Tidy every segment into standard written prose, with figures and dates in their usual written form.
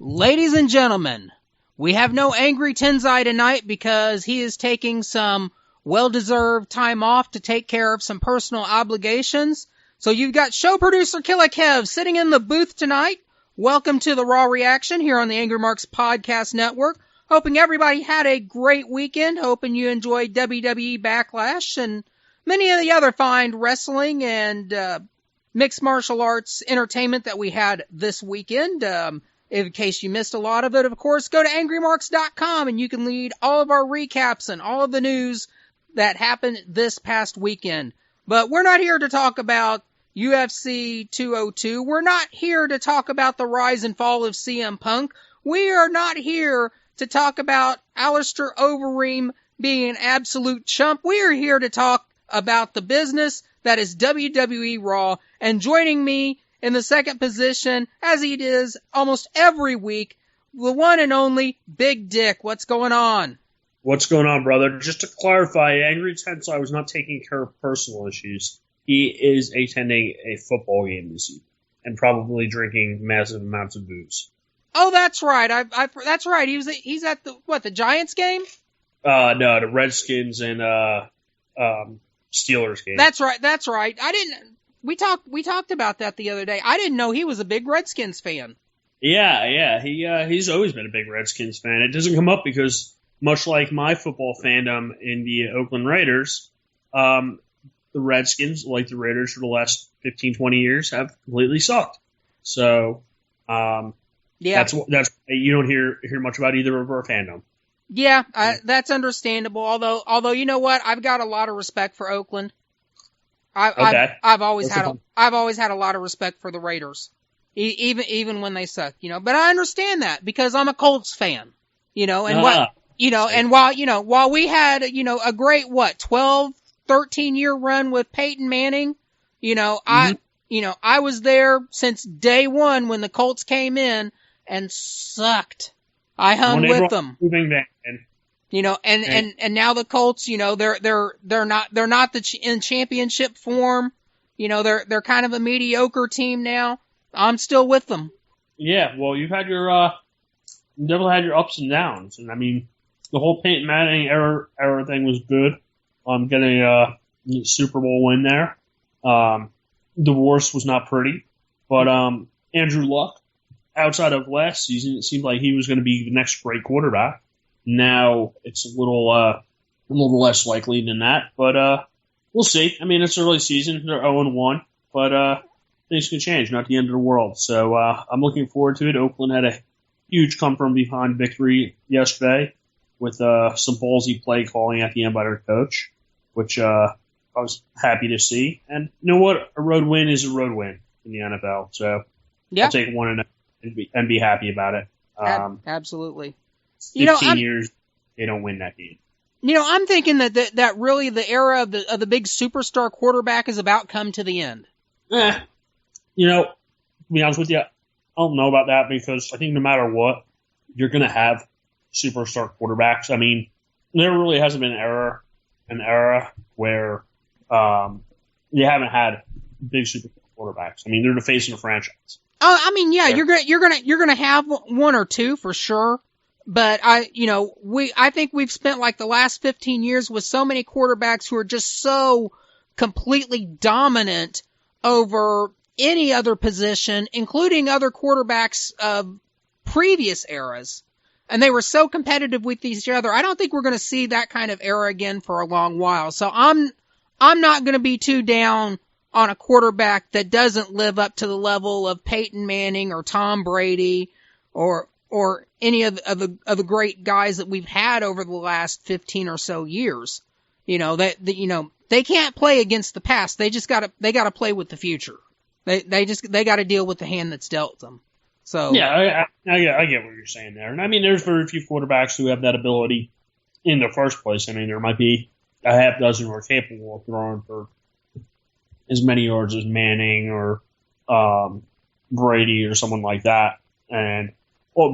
Ladies and gentlemen, we have no Angry Tensai tonight because he is taking some well-deserved time off to take care of some personal obligations. So you've got show producer Killa Kev sitting in the booth tonight. Welcome to the Raw Reaction here on the Angry Marks Podcast Network. Hoping everybody had a great weekend. Hoping you enjoyed WWE Backlash and many of the other fine wrestling and mixed martial arts entertainment that we had this weekend. In case you missed a lot of it, of course, go to AngryMarks.com and you can read all of our recaps and all of the news that happened this past weekend. But we're not here to talk about UFC 202. We're not here to talk about the rise and fall of CM Punk. We are not here to talk about Alistair Overeem being an absolute chump. We are here to talk about the business that is WWE Raw. And joining me in the second position, as he is almost every week, the one and only Big Dick. What's going on? What's going on, brother? Just to clarify, Angry Tensai was not taking care of personal issues. He is attending a football game this evening and probably drinking massive amounts of booze. Oh, that's right. That's right. He's at the Giants game? No, the Redskins and Steelers game. That's right. We talked about that the other day. I didn't know he was a big Redskins fan. Yeah. He's always been a big Redskins fan. It doesn't come up because, much like my football fandom in the Oakland Raiders, the Redskins, like the Raiders for the last 15, 20 years, have completely sucked. So, that's you don't hear much about either of our fandom. Yeah, that's understandable. Although you know what, I've got a lot of respect for Oakland. I've always had a lot of respect for the Raiders, even when they suck, But I understand that because I'm a Colts fan, and while we had a great 12, 13 year run with Peyton Manning, I was there since day one when the Colts came in and sucked. I hung with them. And now the Colts, they're not in championship form. They're kind of a mediocre team now. I'm still with them. Yeah, well, you've had your definitely had your ups and downs, and I mean, the whole Peyton Manning era thing was good. Getting a Super Bowl win there. Divorce was not pretty, but Andrew Luck, outside of last season, it seemed like he was going to be the next great quarterback. Now it's a little less likely than that, but we'll see. I mean, it's early season; they're 0-1, but things can change. Not the end of the world. So I'm looking forward to it. Oakland had a huge come from behind victory yesterday with some ballsy play calling at the end by their coach, which I was happy to see. And you know what? A road win is a road win in the NFL. So yeah. I'll take one and be happy about it. Absolutely. 15 years, they don't win that game. I'm thinking that really the era of the big superstar quarterback has about come to the end. To be honest with you, I don't know about that because I think no matter what, you're going to have superstar quarterbacks. I mean, there really hasn't been an era where you haven't had big superstar quarterbacks. I mean, they're the face of the franchise. I mean, yeah, you're gonna have one or two for sure. But I think we've spent like the last 15 years with so many quarterbacks who are just so completely dominant over any other position, including other quarterbacks of previous eras. And they were so competitive with each other. I don't think we're going to see that kind of era again for a long while. So I'm not going to be too down on a quarterback that doesn't live up to the level of Peyton Manning or Tom Brady or any of the great guys that we've had over the last 15 or so years. They can't play against the past. They gotta play with the future. They gotta deal with the hand that's dealt them. So yeah, I get what you're saying there. And I mean, there's very few quarterbacks who have that ability in the first place. I mean, there might be a half dozen who are capable of throwing for as many yards as Manning or Brady or someone like that. And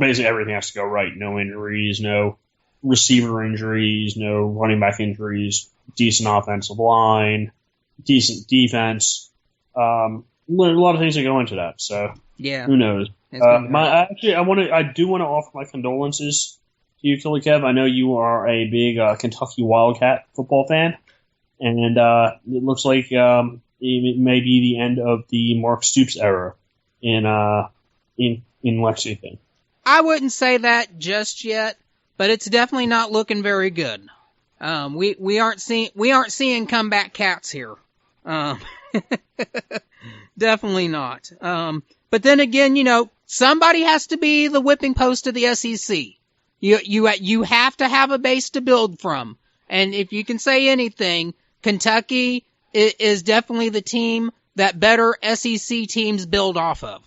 basically everything has to go right. No injuries, no receiver injuries, no running back injuries, decent offensive line, decent defense. A lot of things that go into that. So yeah, who knows? I do want to offer my condolences to you, Philly Kev. I know you are a big Kentucky Wildcat football fan, and it looks like it may be the end of the Mark Stoops era in Lexington. I wouldn't say that just yet, but it's definitely not looking very good. We aren't seeing comeback cats here. Definitely not. But then again, somebody has to be the whipping post of the SEC. You have to have a base to build from. And if you can say anything, Kentucky is definitely the team that better SEC teams build off of.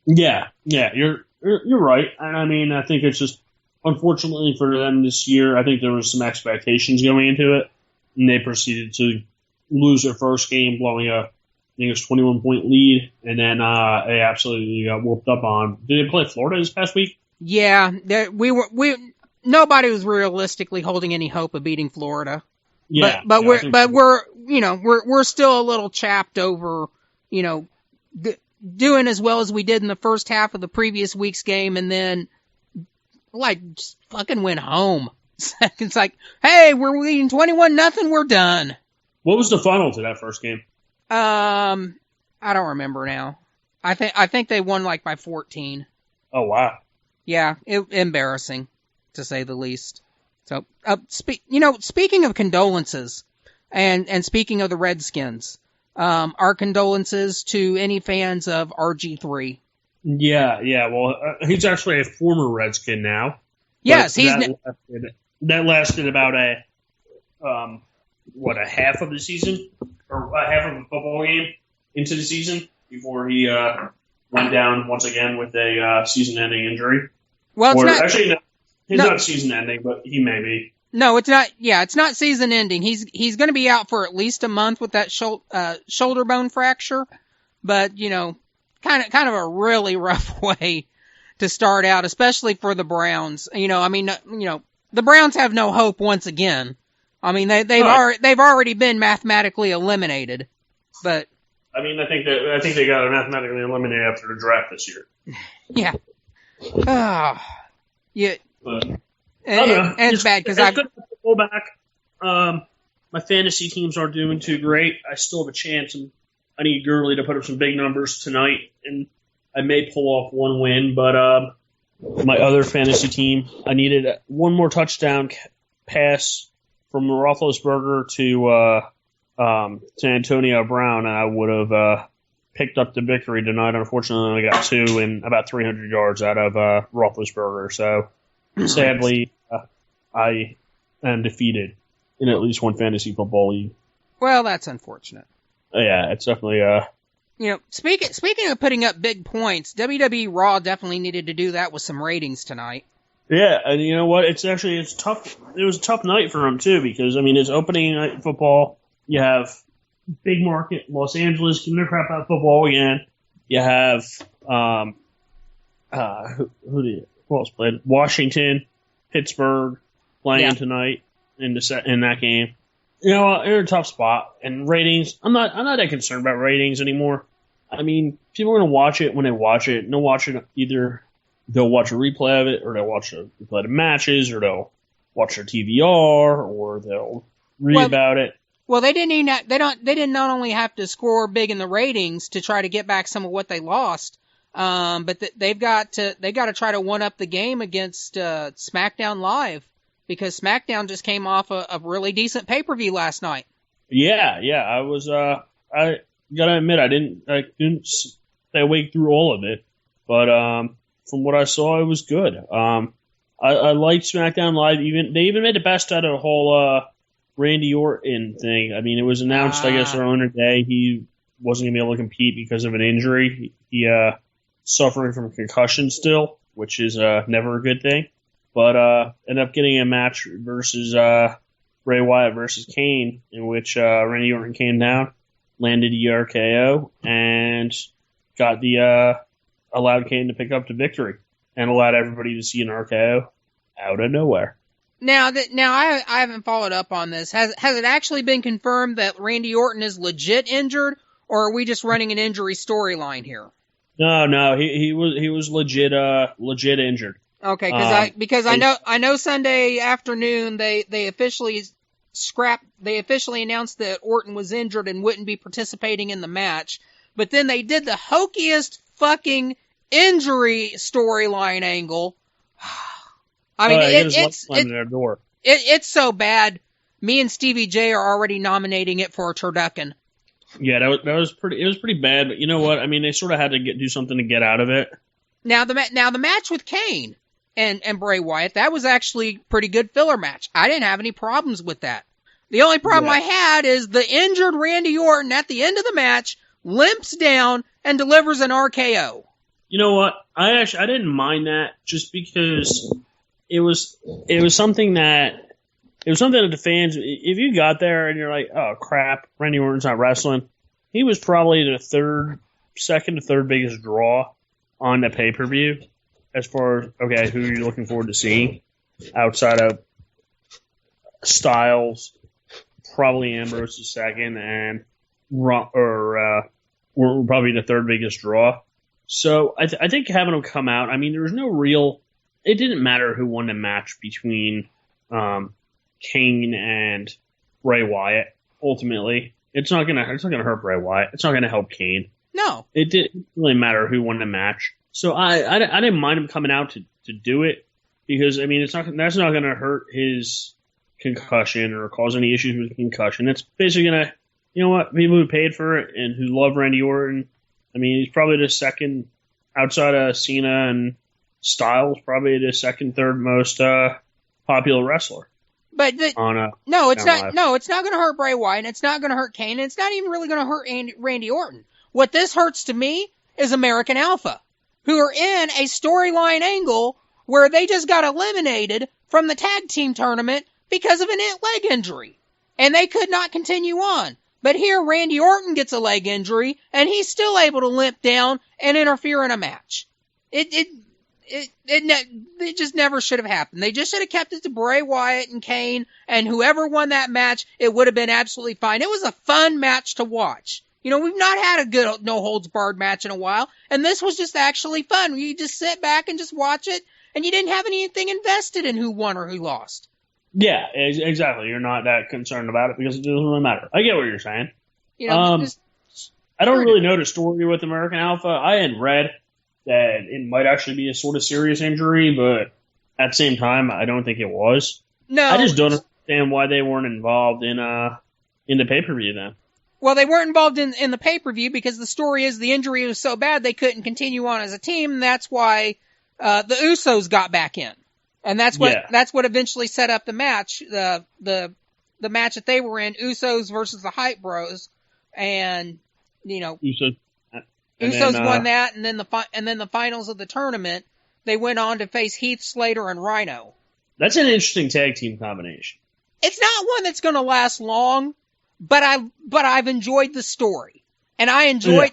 Yeah, you're right. And I mean, I think it's just, unfortunately for them this year, I think there was some expectations going into it, and they proceeded to lose their first game, blowing a, I think it was 21-point lead, and then they absolutely got whooped up on. Did they play Florida this past week? Yeah, nobody was realistically holding any hope of beating Florida. Yeah, but we're still a little chapped over, doing as well as we did in the first half of the previous week's game, and then just fucking went home. It's like, hey, we're leading 21-0, we're done. What was the final to that first game? I don't remember now. I think they won by 14. Oh wow. Yeah, embarrassing, to say the least. So, speaking of condolences, and speaking of the Redskins, our condolences to any fans of RG3. Yeah. Well, he's actually a former Redskin now. Yes, that lasted about a half of the season, or a half of a football game into the season before he went down once again with a season-ending injury. Well, He's not season-ending, but he may be. No, it's not. Yeah, it's not season-ending. He's going to be out for at least a month with that shoulder bone fracture. But kind of a really rough way to start out, especially for the Browns. The Browns have no hope once again. I mean, they've already been mathematically eliminated. But I think they got mathematically eliminated after the draft this year. Yeah. Yeah. And it's bad because I've good to go back. My fantasy teams aren't doing too great. I still have a chance, and I need Gurley to put up some big numbers tonight, and I may pull off one win. But my other fantasy team, I needed one more touchdown pass from Roethlisberger to Antonio Brown, and I would have picked up the victory tonight. Unfortunately, I got 2 and about 300 yards out of Roethlisberger. So, sadly, I am defeated in at least one fantasy football league. Well, that's unfortunate. Yeah, it's definitely speaking of putting up big points, WWE Raw definitely needed to do that with some ratings tonight. Yeah, and you know what? It's tough. It was a tough night for them too, because it's opening night football. You have big market Los Angeles giving their crap out football again. You have who else played? Washington, Pittsburgh playing tonight in that game. They're a tough spot, and ratings. I'm not that concerned about ratings anymore. People are gonna watch it when they watch it. And they'll watch it either they'll watch a replay of it, or they'll watch a replay of the matches, or they'll watch their TVR, or they'll read about it. Well, they didn't not only have to score big in the ratings to try to get back some of what they lost, but they've got to try to one up the game against SmackDown Live, because SmackDown just came off a really decent pay-per-view last night. Yeah, I was I gotta admit I didn't stay awake through all of it, but from what I saw, it was good. I liked SmackDown Live. They even made the best out of the whole Randy Orton thing. It was announced, I guess, on a day he wasn't going to be able to compete because of an injury. He suffering from concussion still, which is never a good thing. But ended up getting a match versus Bray Wyatt versus Kane, in which Randy Orton came down, landed a RKO, and got allowed Kane to pick up the victory, and allowed everybody to see an RKO out of nowhere. Now I haven't followed up on this. Has it actually been confirmed that Randy Orton is legit injured, or are we just running an injury storyline here? No, he was legit injured. Okay, because I know Sunday afternoon they officially announced that Orton was injured and wouldn't be participating in the match, but then they did the hokiest fucking injury storyline angle. I mean, it's so bad. Me and Stevie J are already nominating it for a turducken. Yeah, that was pretty. It was pretty bad, but you know what? I mean, they sort of had to do something to get out of it. Now the match with Kane and Bray Wyatt, that was actually pretty good filler match. I didn't have any problems with that. The only problem I had is the injured Randy Orton at the end of the match limps down and delivers an RKO. You know what? I didn't mind that just because it was something that the fans, if you got there and you're like, oh crap, Randy Orton's not wrestling, he was probably the second to third biggest draw on the pay-per-view as far as, okay, who you're looking forward to seeing outside of Styles, probably Ambrose is second, and we're probably the third biggest draw. So I think having him come out, I mean, there was no real, it didn't matter who won the match between Kane and Bray Wyatt. Ultimately, it's not gonna hurt Bray Wyatt. It's not gonna help Kane. No, it didn't really matter who won the match. So I didn't mind him coming out to do it because I mean that's not gonna hurt his concussion or cause any issues with concussion. It's basically gonna, you know what, people who paid for it and who love Randy Orton. I mean, he's probably the second outside of Cena and Styles, probably the second, third most popular wrestler. But it's not going to hurt Bray Wyatt, and it's not going to hurt Kane, and it's not even really going to hurt Randy Orton. What this hurts to me is American Alpha, who are in a storyline angle where they just got eliminated from the tag team tournament because of an leg injury, and they could not continue on. But here, Randy Orton gets a leg injury, and he's still able to limp down and interfere in a match. It just never should have happened. They just should have kept it to Bray Wyatt and Kane, and whoever won that match, it would have been absolutely fine. It was a fun match to watch. You know, we've not had a good no-holds-barred match in a while, and this was just actually fun. You just sit back and just watch it, and you didn't have anything invested in who won or who lost. Yeah, exactly. You're not that concerned about it because it doesn't really matter. I get what you're saying. You know, I don't really know the story with American Alpha. I had read that it might actually be a sort of serious injury, but at the same time, I don't think it was. No, I just don't understand why they weren't involved in the pay-per-view then. Well, they weren't involved in the pay-per-view because the story is the injury was so bad they couldn't continue on as a team, and that's why the Usos got back in. And that's what eventually set up the match, the match that they were in, Usos versus the Hype Bros, and you know, Usos won that, and then the finals of the tournament, they went on to face Heath Slater and Rhino. That's an interesting tag team combination. It's not one that's going to last long, but I've enjoyed the story, and I enjoyed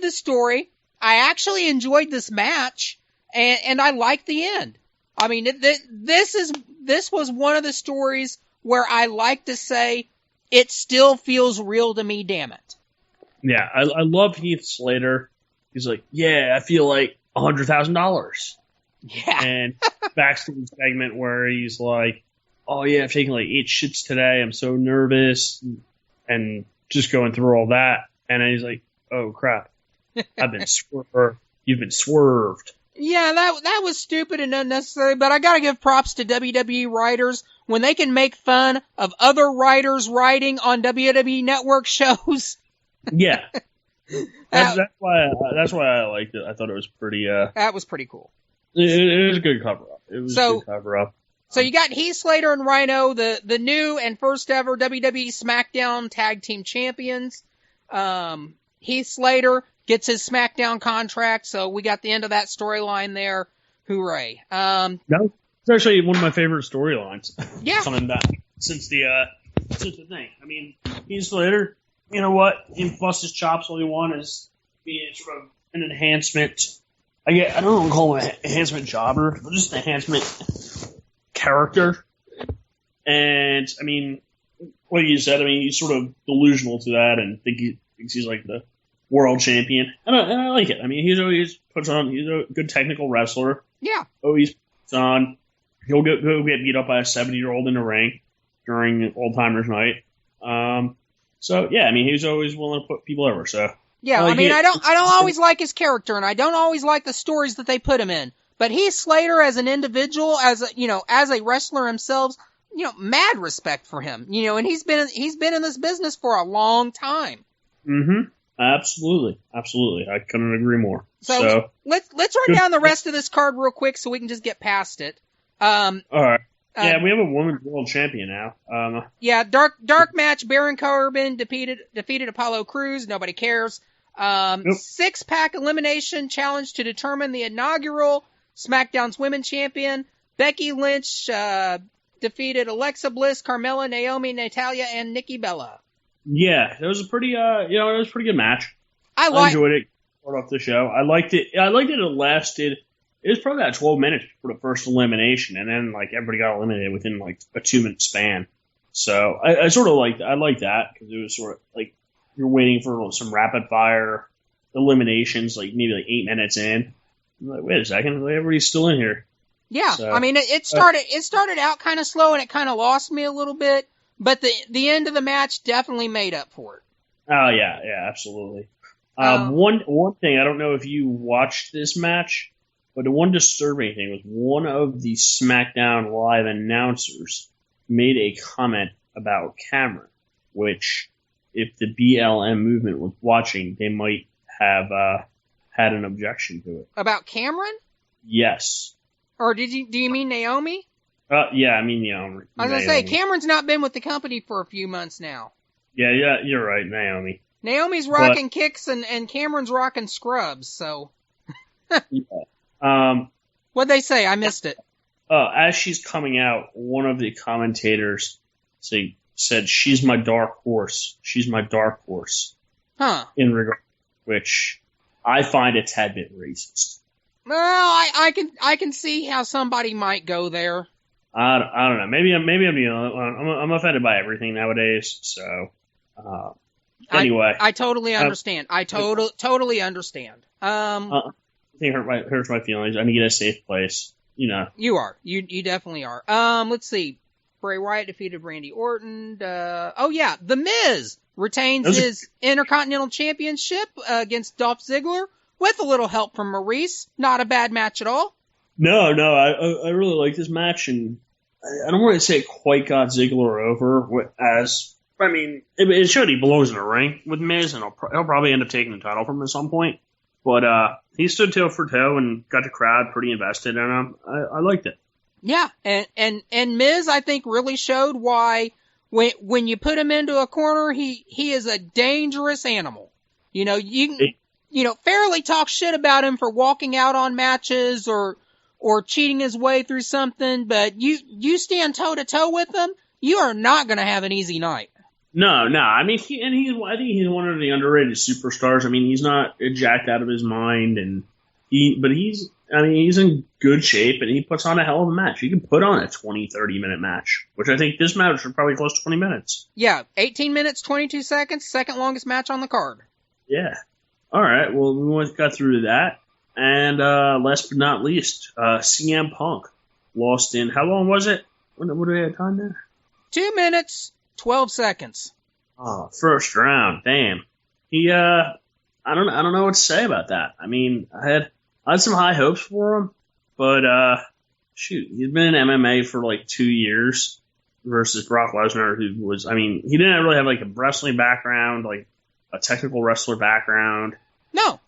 the story. I actually enjoyed this match, and I liked the end. I mean, this was one of the stories where I like to say it still feels real to me, damn it. Yeah, I love Heath Slater. He's like, yeah, I feel like $100,000. Yeah. And backstage segment where he's like, oh yeah, I've taken like 8 shits today. I'm so nervous. And just going through all that. And then he's like, oh crap. I've been swerved. You've been swerved. Yeah, that was stupid and unnecessary, but I gotta give props to WWE writers when they can make fun of other writers writing on WWE Network shows. Yeah. That's why I liked it. I thought it was pretty that was pretty cool. It was a good cover-up. It was a good cover-up. So you got Heath Slater and Rhino, the new and first ever WWE SmackDown Tag Team Champions. Heath Slater gets his SmackDown contract, so we got the end of that storyline there. Hooray. It's actually one of my favorite storylines. Yeah. Coming back since the thing. I mean, Heath Slater, you know what? He can bust his chops all he wants. Being sort of an enhancement. I don't want to call him an enhancement jobber, but just an enhancement character. And, I mean, like you said, I mean, he's sort of delusional to that and thinks he's like the world champion, and I like it. I mean, he's a good technical wrestler. Yeah. Always puts on. He'll get beat up by a 70-year-old in the ring during Old Timers Night. So yeah, I mean, he's always willing to put people over. So yeah, I mean, I don't always like his character, and I don't always like the stories that they put him in. But Heath Slater as an individual, as a wrestler himself, mad respect for him. And he's been in this business for a long time. Mm-hmm. Absolutely. I couldn't agree more. So let's run down the rest of this card real quick so we can just get past it. All right. Yeah, we have a women's world champion now. Yeah, dark match. Baron Corbin defeated Apollo Crews. Nobody cares. Nope. 6-pack elimination challenge to determine the inaugural SmackDown's Women's Champion. Becky Lynch defeated Alexa Bliss, Carmella, Naomi, Natalya, and Nikki Bella. Yeah, it was a pretty good match. I enjoyed it. Start off the show. I liked it. It lasted. It was probably about 12 minutes for the first elimination, and then everybody got eliminated within a 2-minute span. So I sort of liked that because it was sort of you're waiting for some rapid fire eliminations, maybe 8 minutes in. I'm like, wait a second, everybody's still in here. Yeah, so, I mean, it started out kind of slow and it kind of lost me a little bit, but the end of the match definitely made up for it. Oh yeah, absolutely. One thing, I don't know if you watched this match, but the one disturbing thing was one of the SmackDown Live announcers made a comment about Cameron, which, if the BLM movement was watching, they might have had an objection to it. About Cameron? Yes. Or do you mean Naomi? Yeah, I mean Naomi. I was going to say, Cameron's not been with the company for a few months now. Yeah, you're right, Naomi. Naomi's rocking kicks and Cameron's rocking scrubs, so. Yeah. What'd they say? I missed it. As she's coming out, one of the commentators said, "She's my dark horse. She's my dark horse." Huh. In regard, which I find a tad bit racist. Well, I can see how somebody might go there. I don't know. Maybe I'm offended by everything nowadays. So anyway, I totally understand. I totally understand. I think it hurts my feelings. I need a safe place. You are. You definitely are. Let's see. Bray Wyatt defeated Randy Orton. The Miz retains his Intercontinental Championship against Dolph Ziggler with a little help from Maurice. Not a bad match at all. No, I really like this match, and I don't want to say it quite got Ziggler over it showed he belongs in the ring with Miz, and he'll probably end up taking the title from him at some point. But he stood toe for toe and got the crowd pretty invested in him. I liked it. Yeah, and Miz, I think, really showed why when you put him into a corner, he is a dangerous animal. You can fairly talk shit about him for walking out on matches or cheating his way through something, but you stand toe to toe with him, you are not going to have an easy night. No. I mean, I think he's one of the underrated superstars. I mean, he's not jacked out of his mind, but he's in good shape, and he puts on a hell of a match. He can put on a 20, 30-minute match, which I think this match was probably close to 20 minutes. Yeah, 18 minutes, 22 seconds, second longest match on the card. Yeah. All right, well, we got through that. And last but not least, CM Punk lost in, how long was it? What do we have time there? 2 minutes, 12 seconds. Oh, first round, damn. He, I don't know what to say about that. I mean, I had some high hopes for him, but he's been in MMA for 2 years versus Brock Lesnar, who was, he didn't really have a wrestling background, a technical wrestler background. No.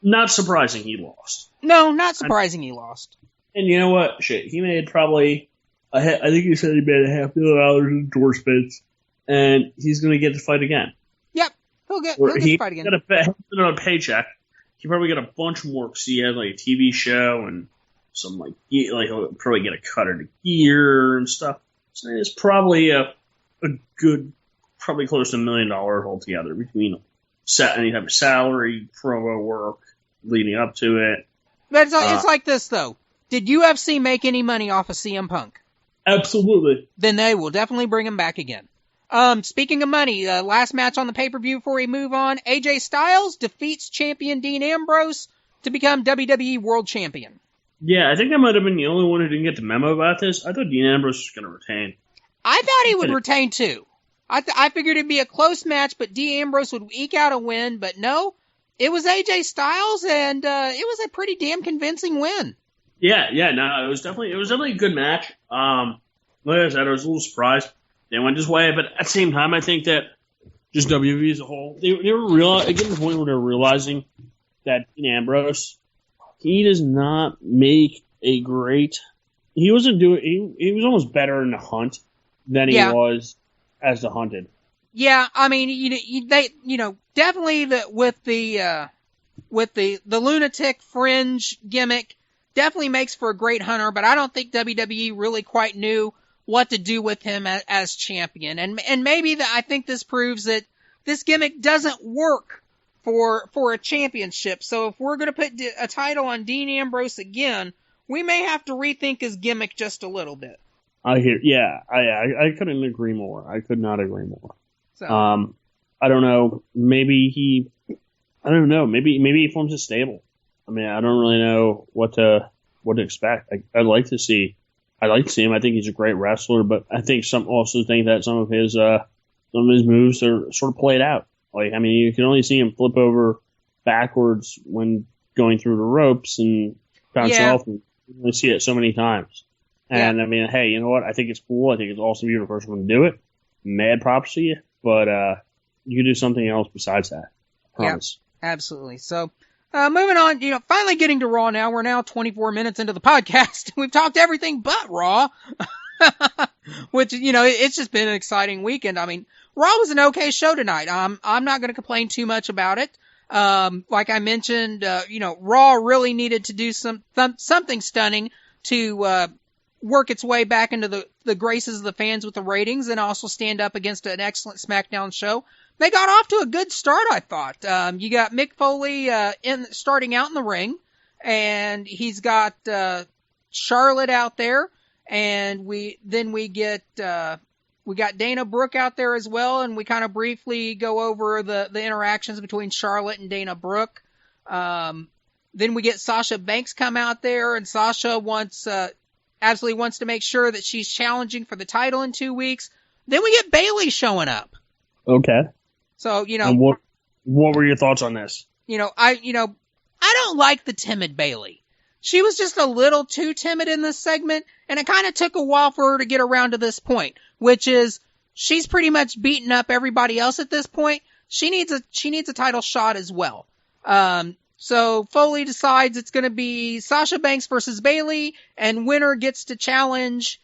Not surprising he lost. No, not surprising he lost. And you know what? Shit, he made probably, I think he said he made $500,000 in endorsements, and he's going to get to fight again. Yep, he'll get to fight again. He'll get another paycheck. He probably get a bunch more because he has a TV show and some he'll probably get a cut of the gear and stuff. So it's probably a good, probably close to $1 million altogether between any type of salary, promo work leading up to it. But it's like this though. Did UFC make any money off of CM Punk? Absolutely. Then they will definitely bring him back again. Speaking of money, last match on the pay-per-view before we move on, AJ Styles defeats champion Dean Ambrose to become WWE World Champion. Yeah, I think I might have been the only one who didn't get the memo about this. I thought Dean Ambrose was going to retain. I thought he would retain too. I figured it'd be a close match, but Dean Ambrose would eke out a win, but no, it was AJ Styles, and it was a pretty damn convincing win. Yeah, no, it was definitely a good match. Like I said, I was a little surprised they went this way, but at the same time, I think that just WWE as a whole, they were getting to the point where they're realizing that Dean Ambrose, he does not make a great. He wasn't doing. He was almost better in the hunt than he was as the hunted. Yeah, I mean, definitely with the lunatic fringe gimmick, definitely makes for a great hunter. But I don't think WWE really quite knew what to do with him as champion, and maybe I think this proves that this gimmick doesn't work for a championship. So if we're going to put a title on Dean Ambrose again, we may have to rethink his gimmick just a little bit. I hear, yeah, I couldn't agree more. I could not agree more. So, I don't know. Maybe he forms a stable. I mean, I don't really know what to expect. I'd like to see him. I think he's a great wrestler, but I think some that some of his moves are sort of played out. Like, I mean, you can only see him flip over backwards when going through the ropes and bounce off. And you only see it so many times. And I mean, hey, you know what? I think it's cool. I think it's awesome you're the first one to do it. Mad props to you. But you can do something else besides that. I promise. Yeah, absolutely. So, moving on, finally getting to Raw now. We're now 24 minutes into the podcast. We've talked everything but Raw. Which, it's just been an exciting weekend. I mean, Raw was an okay show tonight. I'm not going to complain too much about it. Like I mentioned, Raw really needed to do something stunning to work its way back into the graces of the fans with the ratings, and also stand up against an excellent SmackDown show. They got off to a good start, I thought. You got Mick Foley starting out in the ring, and he's got Charlotte out there, and we get Dana Brooke out there as well, and we kind of briefly go over the interactions between Charlotte and Dana Brooke. Then we get Sasha Banks come out there, and Sasha absolutely wants to make sure that she's challenging for the title in 2 weeks. Then we get Bayley showing up. Okay. So, and what were your thoughts on this? I don't like the timid Bayley. She was just a little too timid in this segment, and it kind of took a while for her to get around to this point, which is she's pretty much beaten up everybody else at this point. She needs a title shot as well. So Foley decides it's going to be Sasha Banks versus Bayley, and winner gets to challenge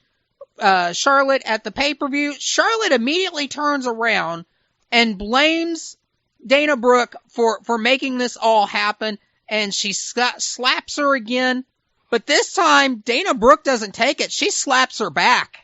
Charlotte at the pay-per-view. Charlotte immediately turns around and blames Dana Brooke for making this all happen, and she slaps her again. But this time, Dana Brooke doesn't take it. She slaps her back.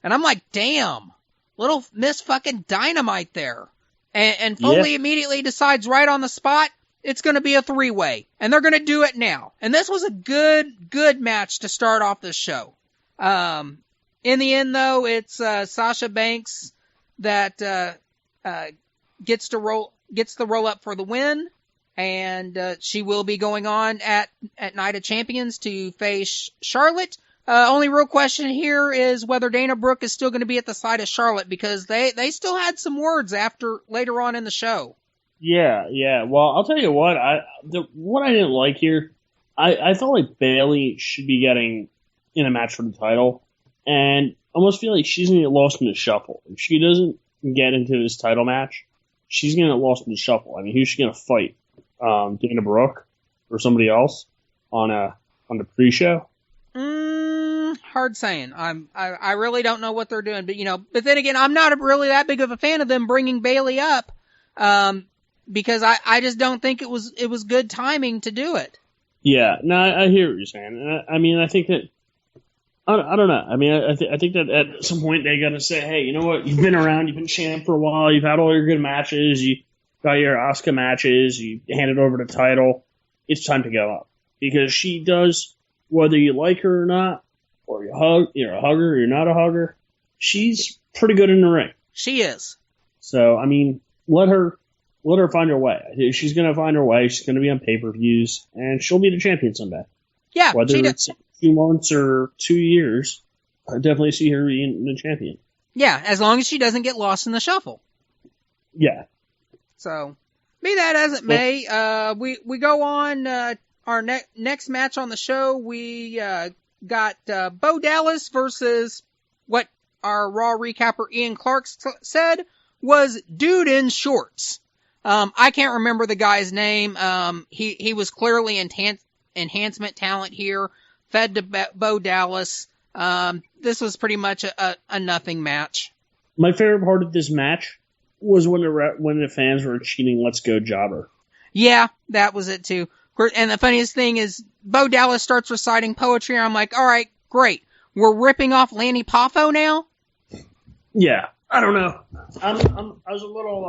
And I'm like, damn, little Miss fucking Dynamite there. And Foley immediately decides right on the spot, it's going to be a three-way. And they're going to do it now. And this was a good match to start off this show. In the end, though, it's Sasha Banks that gets the roll up for the win. And she will be going on at Night of Champions to face Charlotte. Only real question here is whether Dana Brooke is still going to be at the side of Charlotte, because they still had some words later on in the show. Yeah. Well, I'll tell you what. What I didn't like here, I felt like Bayley should be getting in a match for the title, and almost feel like she's going to get lost in the shuffle. If she doesn't get into this title match, she's going to get lost in the shuffle. I mean, who's she going to fight? Dana Brooke or somebody else on the pre-show? Hard saying. I really don't know what they're doing, but then again, I'm not really that big of a fan of them bringing Bayley up, because I just don't think it was good timing to do it. Yeah, no, I hear what you're saying. I mean, I think that I don't know. I mean, I think that at some point they got to say, hey, you know what? You've been around, you've been champ for a while, you've had all your good matches, you got your Asuka matches, you handed over the title. It's time to go up, because she does, whether you like her or not, or you're a hugger, or you're not a hugger, she's pretty good in the ring. She is. So, I mean, let her find her way. She's going to find her way. She's going to be on pay-per-views, and she'll be the champion someday. Yeah, whether it's 2 months or 2 years, I definitely see her being the champion. Yeah, as long as she doesn't get lost in the shuffle. Yeah. So, be that as it may, we go on our next match on the show. We got Bo Dallas versus what our Raw recapper Ian Clark said was Dude in Shorts. I can't remember the guy's name. He was clearly enhancement talent here, fed to Bo Dallas. This was pretty much a nothing match. My favorite part of this match was when the fans were cheating "Let's Go Jobber." Yeah, that was it too. And the funniest thing is Bo Dallas starts reciting poetry, and I'm like, all right, great. We're ripping off Lanny Poffo now? Yeah, I don't know. I was a little.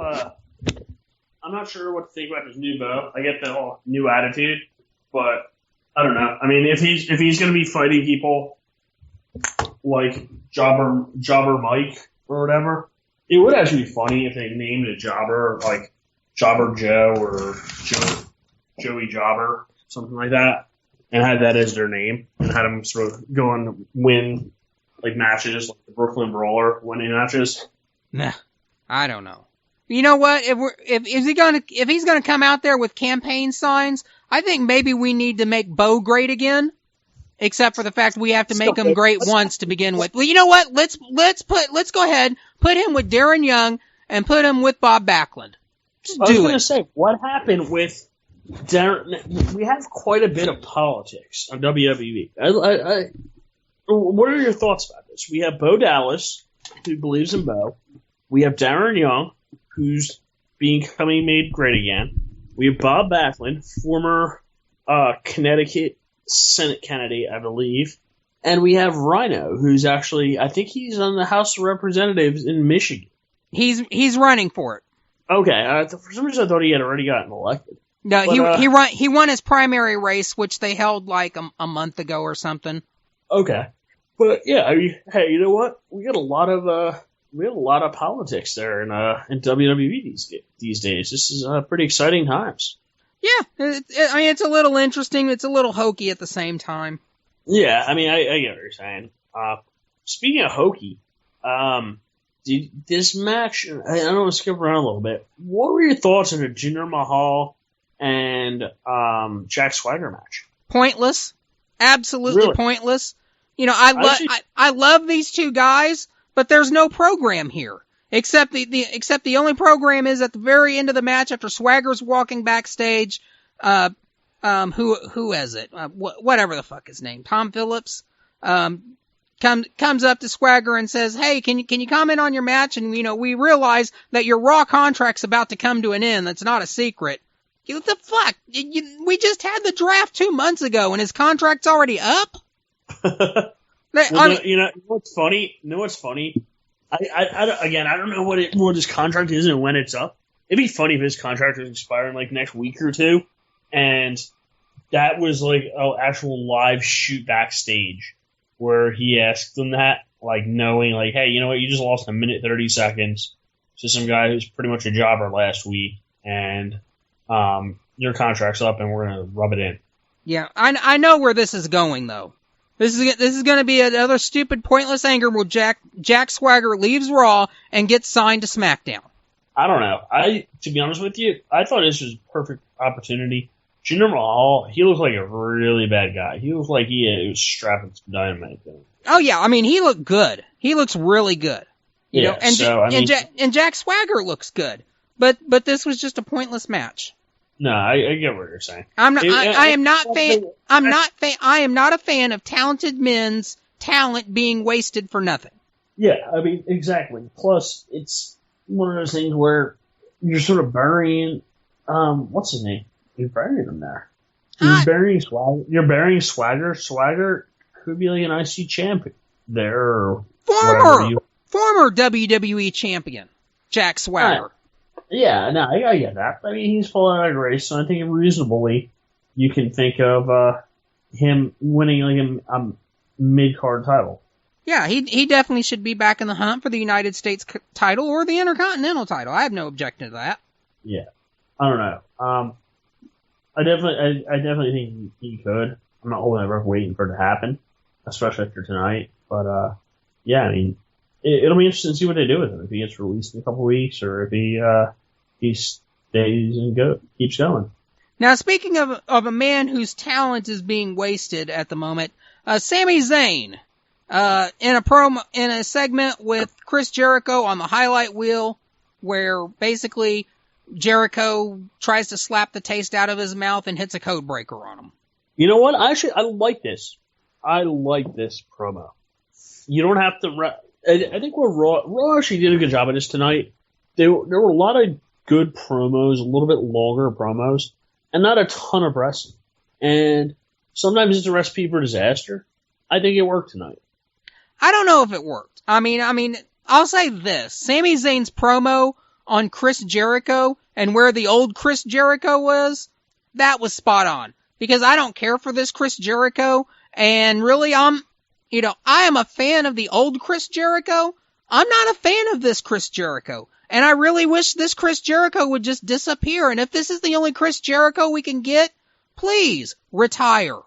I'm not sure what to think about this new Bo. I get the whole new attitude, but I don't know. I mean, if he's going to be fighting people like Jobber Mike or whatever, it would actually be funny if they named a jobber like Jobber Joe or Joey Jobber, something like that, and had that as their name, and had them sort of go and win like matches, like the Brooklyn Brawler winning matches. Nah, I don't know. You know what? If he's gonna come out there with campaign signs, I think maybe we need to make Bo great again. Except for the fact we have to make him great once to begin with. Well, you know what? Let's go ahead, put him with Darren Young and put him with Bob Backlund. Just do it. I was going to say, what happened with Darren? We have quite a bit of politics on WWE. What are your thoughts about this? We have Bo Dallas, who believes in Bo. We have Darren Young, who's becoming made great again. We have Bob Backlund, former Connecticut Senate candidate, I believe. And we have Rhino, who's actually, I think he's on the House of Representatives in Michigan. He's running for it. Okay, for some reason I thought he had already gotten elected. No, he won his primary race, which they held like a month ago or something. Okay, but yeah, I mean, hey, you know what? We got a lot of politics there in WWE these days. This is pretty exciting times. Yeah, I mean, it's a little interesting. It's a little hokey at the same time. Yeah, I mean, I get what you're saying. Speaking of hokey, this match, I don't want to skip around a little bit. What were your thoughts on the Jinder Mahal and Jack Swagger match? Pointless. Absolutely really? Pointless. You know, I love these two guys, but there's no program here. Except the only program is at the very end of the match after Swagger's walking backstage. Who is it? Whatever the fuck his name, Tom Phillips. Comes up to Swagger and says, "Hey, can you comment on your match? And we realize that your Raw contract's about to come to an end. That's not a secret." What the fuck? We just had the draft 2 months ago, and his contract's already up. You know what's funny? I don't know what his contract is and when it's up. It'd be funny if his contract was expiring like next week or two, and that was like an actual live shoot backstage where he asked them that, like knowing like, hey, you know what, you just lost 1 minute 30 seconds to some guy who's pretty much a jobber last week, and your contract's up, and we're gonna rub it in. Yeah, I know where this is going though. This is going to be another stupid, pointless anger where Jack Swagger leaves Raw and gets signed to SmackDown. I don't know. To be honest with you, I thought this was a perfect opportunity. Jinder Mahal, he looked like a really bad guy. He looked like he was strapping some dynamite. Oh yeah, I mean he looked good. He looks really good. You know, and Jack Swagger looks good. But this was just a pointless match. No, I get what you're saying. I am not a fan of talented men's talent being wasted for nothing. Yeah, I mean, exactly. Plus, it's one of those things where you're sort of burying, what's his name? You're burying him there. You're burying Swagger. You're burying Swagger. Swagger could be like an IC champion there, or former WWE champion, Jack Swagger. Yeah, no, I get that. I mean, he's falling out of grace, so I think reasonably you can think of him winning like a mid-card title. Yeah, he definitely should be back in the hunt for the United States title or the Intercontinental title. I have no objection to that. Yeah, I don't know. I definitely think he could. I'm not holding my breath waiting for it to happen, especially after tonight. But yeah, I mean, it'll be interesting to see what they do with him if he gets released in a couple weeks or if he stays and keeps going. Now, speaking of a man whose talent is being wasted at the moment, Sami Zayn, in a segment with Chris Jericho on the highlight wheel, where basically Jericho tries to slap the taste out of his mouth and hits a code breaker on him. You know what? I like this. I like this promo. You don't have to. I think Raw actually did a good job of this tonight. There were a lot of good promos, a little bit longer promos, and not a ton of wrestling. And sometimes it's a recipe for disaster. I think it worked tonight. I don't know if it worked. I mean, I'll say this. Sami Zayn's promo on Chris Jericho and where the old Chris Jericho was, that was spot on. Because I don't care for this Chris Jericho, and really I am a fan of the old Chris Jericho. I'm not a fan of this Chris Jericho. And I really wish this Chris Jericho would just disappear. And if this is the only Chris Jericho we can get, please retire.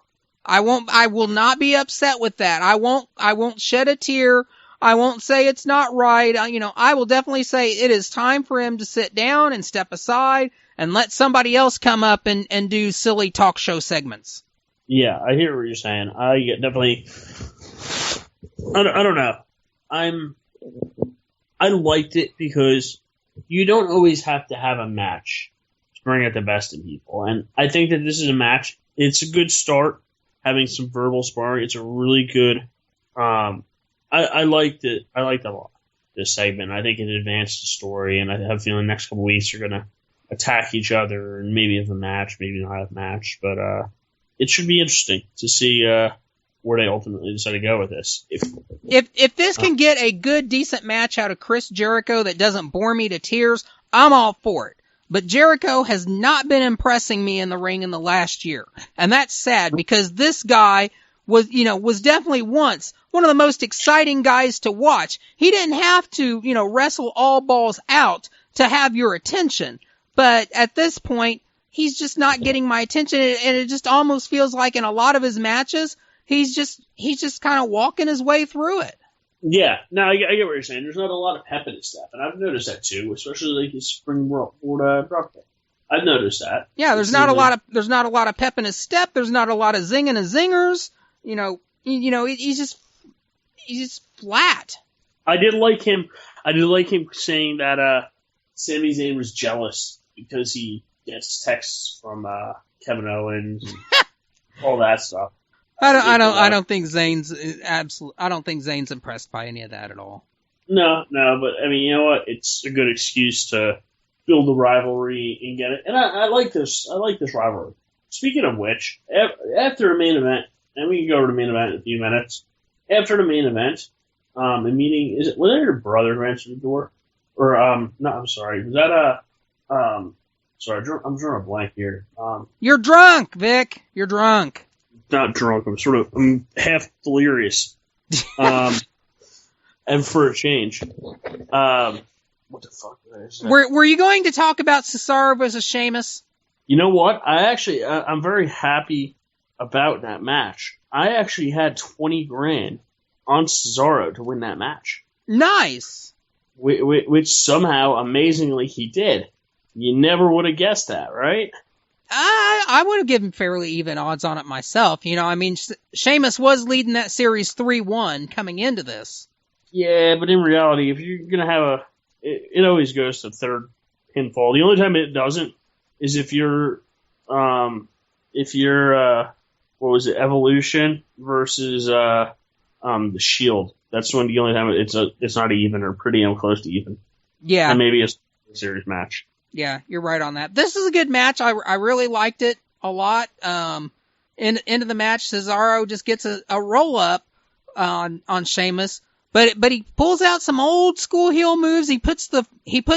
I will not be upset with that. I won't shed a tear. I won't say it's not right. I will definitely say it is time for him to sit down and step aside and let somebody else come up and do silly talk show segments. Yeah, I hear what you're saying. I don't know. I liked it because you don't always have to have a match to bring out the best in people. And I think that this is a match. It's a good start, having some verbal sparring. It's a really good, I liked it. I liked it a lot, this segment. I think it advanced the story, and I have a feeling the next couple weeks are going to attack each other and maybe have a match, maybe not have a match. But it should be interesting to see where they ultimately decide to go with this. If this can get a good, decent match out of Chris Jericho that doesn't bore me to tears, I'm all for it. But Jericho has not been impressing me in the ring in the last year. And that's sad because this guy was definitely once one of the most exciting guys to watch. He didn't have to, wrestle all balls out to have your attention. But at this point, he's just not getting my attention. And it just almost feels like in a lot of his matches, he's just kind of walking his way through it. Yeah, no, I get what you're saying. There's not a lot of pep in his stuff, and I've noticed that too, especially like his springboard drop kick. I've noticed that. Yeah, there's not a lot of pep in his step. There's not a lot of zinging and zingers. He's just flat. I did like him saying that Sami Zayn was jealous because he gets texts from Kevin Owens and all that stuff. I don't think Zayn's impressed by any of that at all. No, but I mean, you know what? It's a good excuse to build a rivalry and get it. And I like this. I like this rivalry. Speaking of which, after a main event, and we can go over to the main event in a few minutes. After the main event, the meeting was that your brother who answered the door? Or no, I'm sorry. Was that sorry, I'm drawing a blank here. You're drunk, Vic. You're drunk. Not drunk. I'm half delirious. And for a change. What the fuck did I say? Were you going to talk about Cesaro versus Sheamus? You know what? I'm very happy about that match. I actually had $20,000 on Cesaro to win that match. Nice. Which somehow, amazingly, he did. You never would have guessed that, right? I would have given fairly even odds on it myself. Sheamus was leading that series 3-1 coming into this. Yeah, but in reality, if you're going to have it always goes to third pinfall. The only time it doesn't is if you're what was it, Evolution versus the Shield. That's the only time it's not even or pretty close to even. Yeah. And maybe a series match. Yeah, you're right on that. This is a good match. I really liked it a lot. Into the match, Cesaro just gets a roll up on Sheamus, but he pulls out some old school heel moves. He puts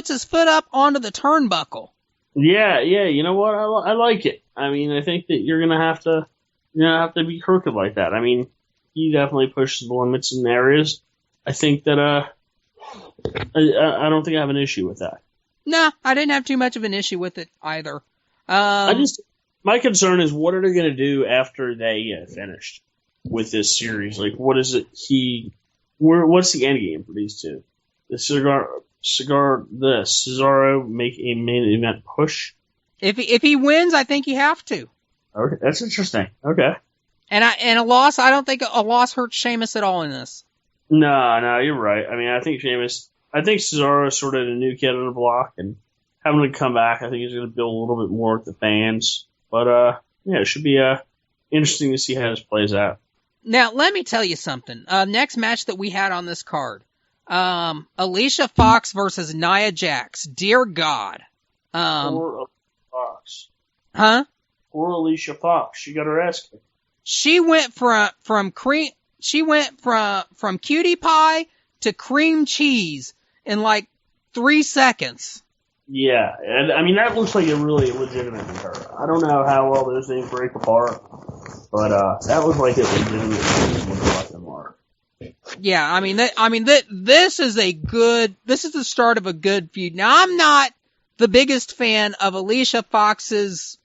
his foot up onto the turnbuckle. Yeah. You know what? I like it. I mean, I think that you're gonna have to be crooked like that. I mean, he definitely pushes the limits in areas. I think that I don't think I have an issue with that. No, I didn't have too much of an issue with it either. My concern is what are they going to do after they get finished with this series? Like, what is it? What's the end game for these two? The Cesaro make a main event push? If he wins, I think you have to. Okay, that's interesting. Okay. And a loss, I don't think a loss hurts Sheamus at all in this. No, you're right. I mean, I think Cesaro is sort of a new kid on the block, and having to come back, I think he's going to build a little bit more with the fans. But, it should be interesting to see how this plays out. Now, let me tell you something. Next match that we had on this card, Alicia Fox versus Nia Jax. Dear God. Poor Alicia Fox. Huh? Poor Alicia Fox. She got her ass kicked. She went from cutie pie to cream cheese in like 3 seconds. Yeah, and I mean that looks like a really legitimate in her. I don't know how well those things break apart, but that looks like it legitimately mark. Yeah, this is the start of a good feud. Now, I'm not the biggest fan of Alicia Fox's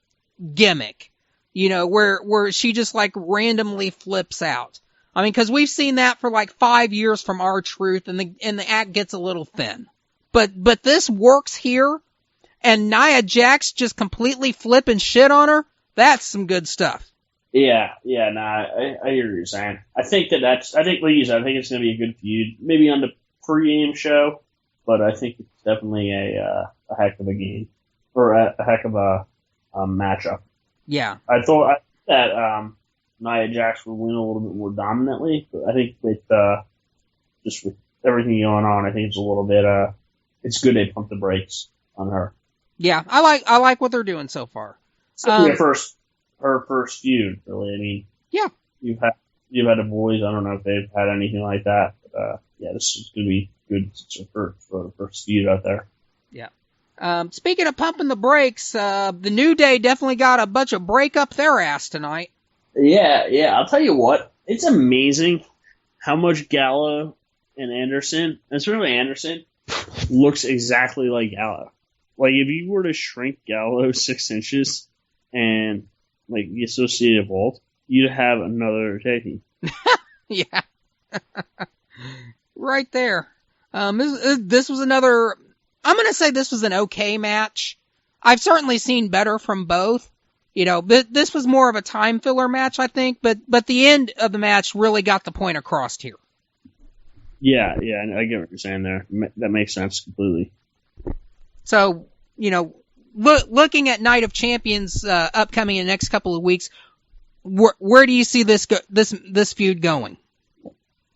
gimmick, where she just like randomly flips out. I mean, because we've seen that for like 5 years from R-Truth, and the act gets a little thin. But this works here, and Nia Jax just completely flipping shit on her. That's some good stuff. Yeah, I hear what you're saying. I think it's going to be a good feud. Maybe on the pre-game show, but I think it's definitely a heck of a game, or a heck of a matchup. Yeah. I thought that Nia Jax would win a little bit more dominantly, but I think with everything going on, I think it's a little bit it's good they pump the brakes on her. Yeah, I like what they're doing so far. Her first feud, really. I mean, yeah, you've had the boys. I don't know if they've had anything like that, but this is going to be good for the first feud out there. Yeah. Speaking of pumping the brakes, the New Day definitely got a bunch of brake up their ass tonight. Yeah. I'll tell you what, it's amazing how much Gallo and Anderson, especially Anderson, looks exactly like Gallo. Like, if you were to shrink Gallo 6 inches and, like, the associated vault, you'd have another tag team. Yeah. Right there. This was another, I'm going to say this was an okay match. I've certainly seen better from both. This was more of a time filler match, I think, but the end of the match really got the point across here. Yeah, I get what you're saying there. That makes sense completely. So, looking at Night of Champions upcoming in the next couple of weeks, where do you see this feud going?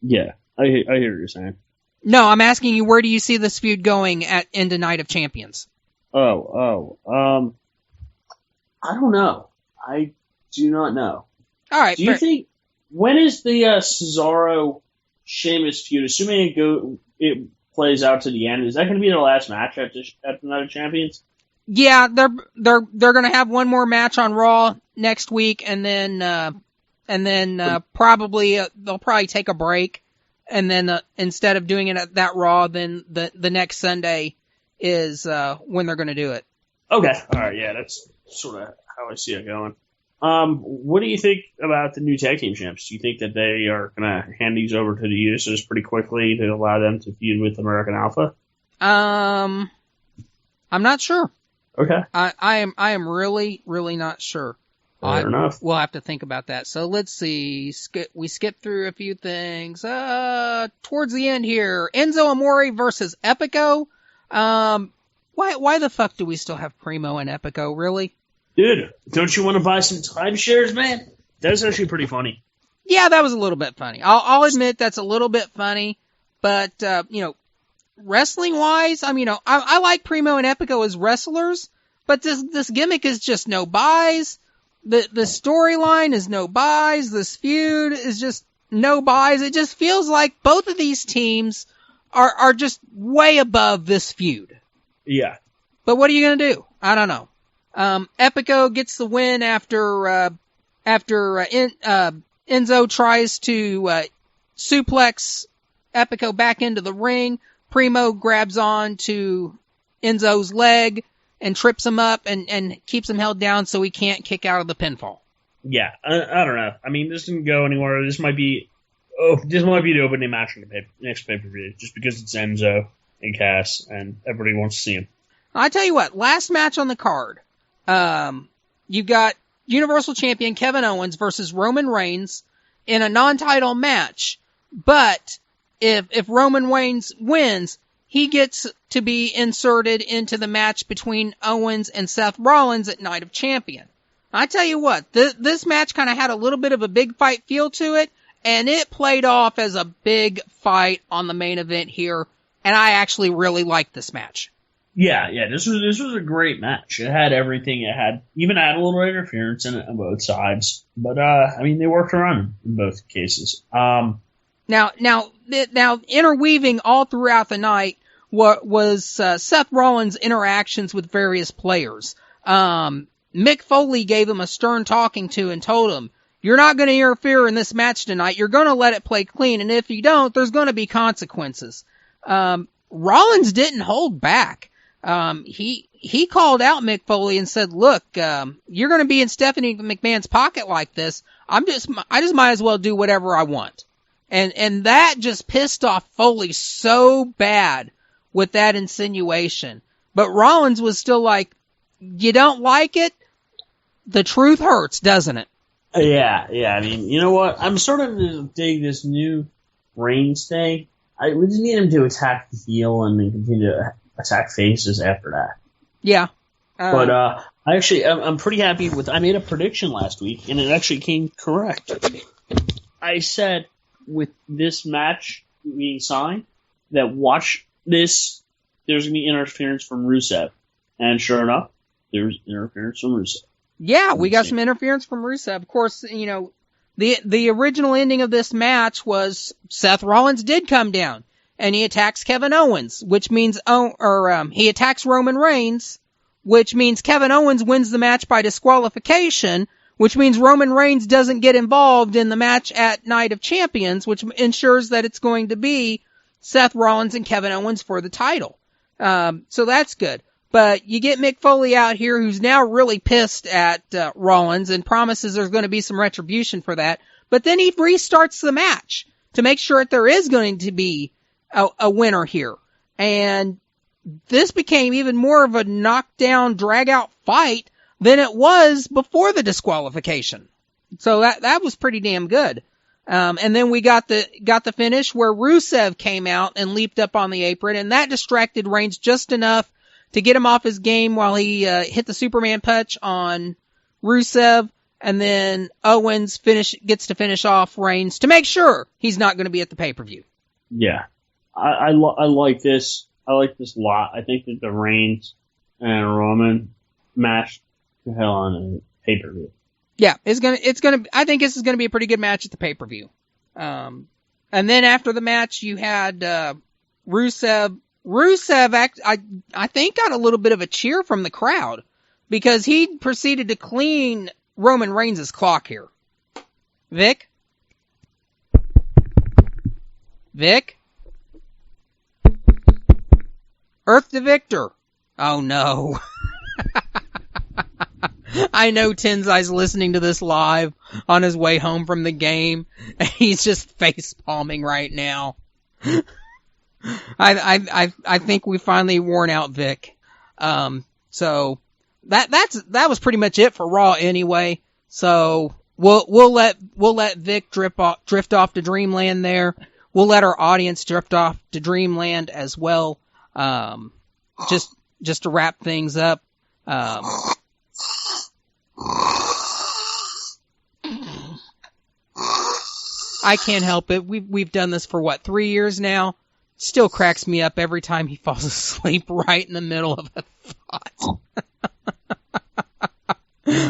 Yeah, I hear what you're saying. No, I'm asking you, where do you see this feud going into Night of Champions? I don't know. I do not know. All right. Do you think, when is the Cesaro Sheamus feud, assuming it plays out to the end, is that going to be their last match at the Night of Champions? Yeah, they're going to have one more match on Raw next week, and then probably they'll probably take a break, and then instead of doing it at that Raw, then the next Sunday is when they're going to do it. Okay, all right, yeah, that's sort of how I see it going. What do you think about the new tag team champs? Do you think that they are going to hand these over to the Usos pretty quickly to allow them to feud with American Alpha? I'm not sure. Okay. I am really, really not sure. Fair enough. We'll have to think about that. So let's see. We skipped through a few things. Towards the end here, Enzo Amore versus Epico. Why the fuck do we still have Primo and Epico? Really? Dude, don't you want to buy some timeshares, man? That's actually pretty funny. Yeah, that was a little bit funny. I'll admit that's a little bit funny, but wrestling wise, I like Primo and Epico as wrestlers, but this gimmick is just no buys. The storyline is no buys. This feud is just no buys. It just feels like both of these teams are just way above this feud. Yeah. But what are you gonna do? I don't know. Epico gets the win after Enzo tries to suplex Epico back into the ring. Primo grabs on to Enzo's leg and trips him up and keeps him held down so he can't kick out of the pinfall. Yeah, I don't know. I mean, this didn't go anywhere. This might be the opening match for the next pay-per-view, just because it's Enzo and Cass, and everybody wants to see him. I tell you what, last match on the card, you've got Universal Champion Kevin Owens versus Roman Reigns in a non-title match. But if Roman Reigns wins, he gets to be inserted into the match between Owens and Seth Rollins at Night of Champion. I tell you what, this match kind of had a little bit of a big fight feel to it, and it played off as a big fight on the main event here, and I actually really liked this match. Yeah, this was a great match. It had everything. It even had a little interference in it on both sides, but I mean, they worked around in both cases. Now interweaving all throughout the night was Seth Rollins' interactions with various players. Mick Foley gave him a stern talking to and told him, "You're not going to interfere in this match tonight. You're going to let it play clean, and if you don't, there's going to be consequences." Rollins didn't hold back. He called out Mick Foley and said, "Look, you're going to be in Stephanie McMahon's pocket like this. I just might as well do whatever I want." And that just pissed off Foley so bad with that insinuation. But Rollins was still like, "You don't like it? The truth hurts, doesn't it?" Yeah. I mean, you know what? I'm starting to dig this new Reigns thing. We just need him to attack the heel and then continue to attack faces after that. Yeah. But I'm pretty happy with. I made a prediction last week, and it actually came correct. I said with this match being signed that watch this, there's gonna be interference from Rusev, and sure enough, there's interference from Rusev. Yeah, we got some interference from Rusev. Of course, you know, the original ending of this match was Seth Rollins did come down and he attacks Kevin Owens, which means he attacks Roman Reigns, which means Kevin Owens wins the match by disqualification, which means Roman Reigns doesn't get involved in the match at Night of Champions, which ensures that it's going to be Seth Rollins and Kevin Owens for the title. So that's good. But you get Mick Foley out here, who's now really pissed at Rollins and promises there's going to be some retribution for that. But then he restarts the match to make sure that there is going to be a winner here. And this became even more of a knockdown, drag-out fight than it was before the disqualification. So that was pretty damn good. And then we got the finish where Rusev came out and leaped up on the apron, and that distracted Reigns just enough to get him off his game while he hit the Superman punch on Rusev, and then Owens gets to finish off Reigns to make sure he's not going to be at the pay-per-view. Yeah, I like this. I like this a lot. I think that the Reigns and Roman match the hell on a pay-per-view. Yeah, I think this is gonna be a pretty good match at the pay-per-view. And then after the match, you had Rusev. I think got a little bit of a cheer from the crowd because he proceeded to clean Roman Reigns' clock here. Vic? Earth to Victor. Oh no. I know Tenzai's listening to this live on his way home from the game, and he's just face palming right now. I think we finally worn out Vic. So that was pretty much it for Raw anyway. So we'll let Vic drift off to Dreamland there. We'll let our audience drift off to Dreamland as well. Just to wrap things up. I can't help it. We've done this for 3 years now. Still cracks me up every time he falls asleep right in the middle of a thought.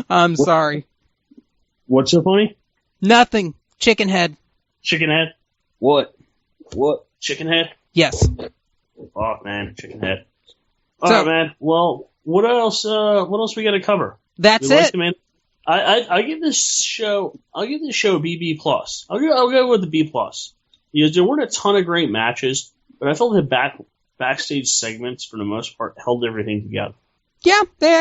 I'm sorry. What's so funny? Nothing. Chicken head. Chicken head? What? Chicken head? Yes. Oh man, chicken head. All right, man. Well, what else we got to cover? That's it. I give this show a B plus. I'll go with the B plus because there weren't a ton of great matches, but I felt the backstage segments for the most part held everything together. Yeah, they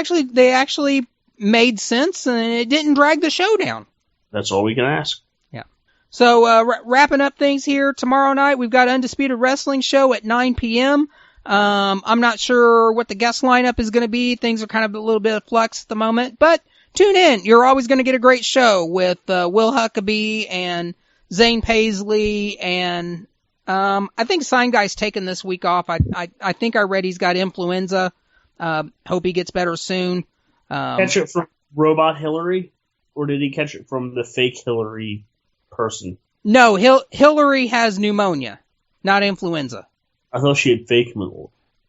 actually made sense, and it didn't drag the show down. That's all we can ask. Yeah. So wrapping up things here, tomorrow night we've got Undisputed Wrestling show at 9 p.m. I'm not sure what the guest lineup is going to be. Things are kind of a little bit of flux at the moment, but tune in. You're always going to get a great show with Will Huckabee and Zane Paisley, and I think Sign Guy's taking this week off. I think I read he's got influenza. Hope he gets better soon. Catch it from Robot Hillary, or did he catch it from the fake Hillary person? No, Hillary has pneumonia, not influenza. I thought she had fake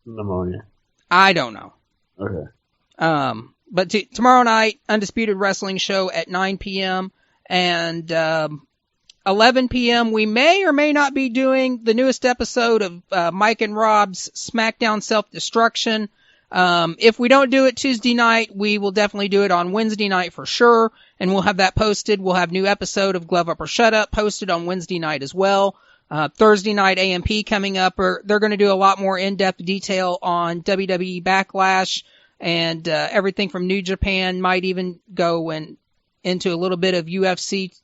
pneumonia. I don't know. Okay. But tomorrow night, Undisputed Wrestling show at 9 p.m. and 11 p.m. we may or may not be doing the newest episode of Mike and Rob's SmackDown Self-Destruction. If we don't do it Tuesday night, we will definitely do it on Wednesday night for sure, and we'll have that posted. We'll have new episode of Glove Up or Shut Up posted on Wednesday night as well. Thursday night AMP coming up, they're going to do a lot more in-depth detail on WWE Backlash and everything from New Japan, might even go into a little bit of UFC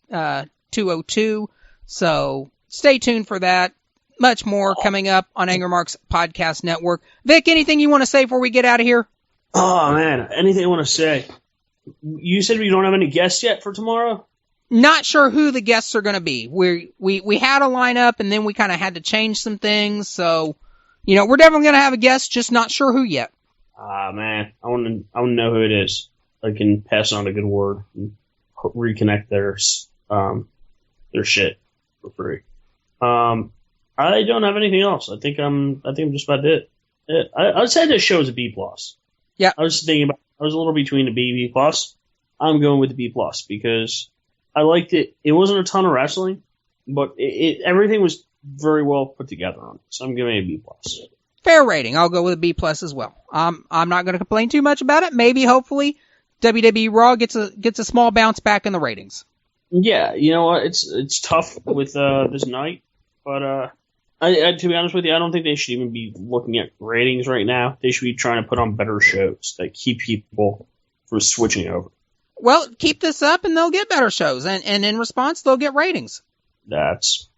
202. So stay tuned for that. Much more coming up on Angry Marks Podcast Network. Vic, anything you want to say before we get out of here? Oh, man, anything I want to say? You said we don't have any guests yet for tomorrow? Not sure who the guests are going to be. We had a lineup, and then we kind of had to change some things. So, we're definitely going to have a guest, just not sure who yet. Ah, man, I want to know who it is. I can pass on a good word and reconnect their shit for free. I don't have anything else. I think I'm just about it. I'd say this show is a B plus. Yeah. I was a little between a B plus. I'm going with the B plus because I liked it. It wasn't a ton of wrestling, but everything was very well put together on it. So I'm giving it a B plus. Fair rating. I'll go with a B plus as well. I'm not going to complain too much about it. Maybe, hopefully, WWE Raw gets a small bounce back in the ratings. Yeah, you know what? It's tough with this night, but to be honest with you, I don't think they should even be looking at ratings right now. They should be trying to put on better shows that keep people from switching over. Well, keep this up and they'll get better shows, and in response, they'll get ratings. That's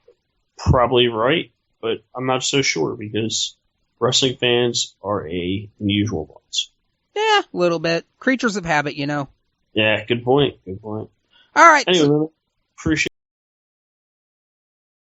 probably right, but I'm not so sure because wrestling fans are unusual ones. Yeah, a little bit. Creatures of habit, Yeah, good point. All right. Anyway, appreciate